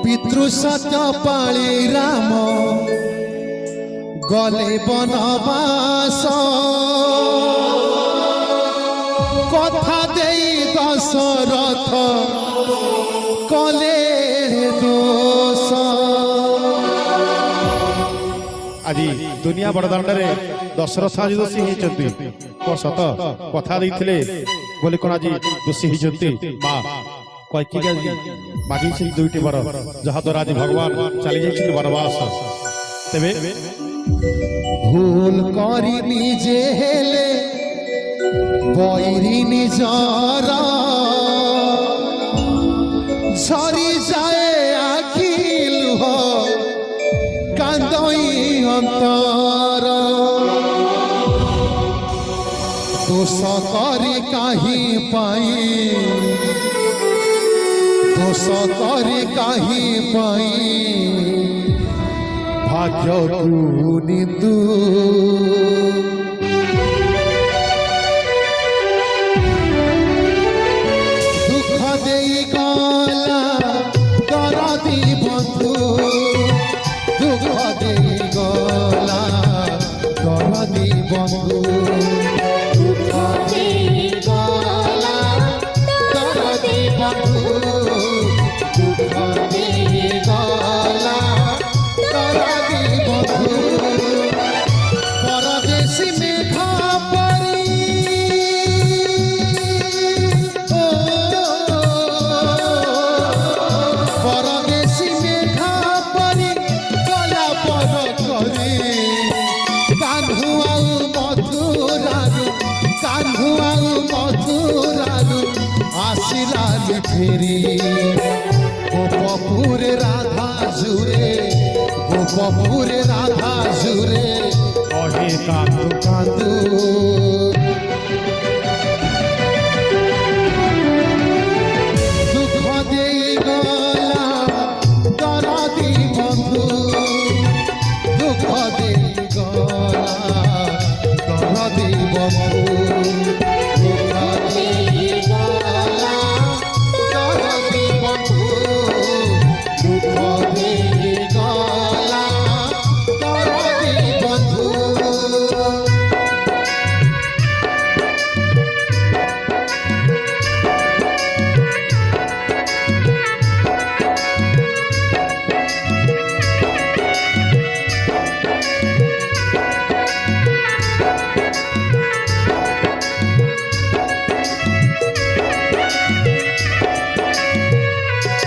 पितृ सत्य पाळी राम गले बनवास कथा देई दशरथ कले दोष। आज दुनिया बड़दाण्ड रे दशरथ आज दोषी होती सत कथा देते बोले कौन आज दोषी होती माँ कई मागी दुईटी बर जहाद्वारा आज भगवान चली जाइए वनवास तेरे भूल करी निजे हेले बैरी निजर झरी जाए आखिल हो कांदई अंतर दोष करी कहीं पाई दोष करी कहीं पाई भाग्य को निंदु दुख देई गला दरदी बंधु दुख देई गला दरदी बंधु दुख देई गला दरदी बंधु दुख देई गला परदेशी में खापरी परदेशी में खापरी गला पर करी कान्हु आउ मधुरारू कान्हु आउ मधुरारू आसिला फेरी गोपपुर राधा जुरे गोपपुर राधा जुरे कहे कांदू कांदू दुख देई गला दरदी बंधु दुख देई गला दरदी बंधु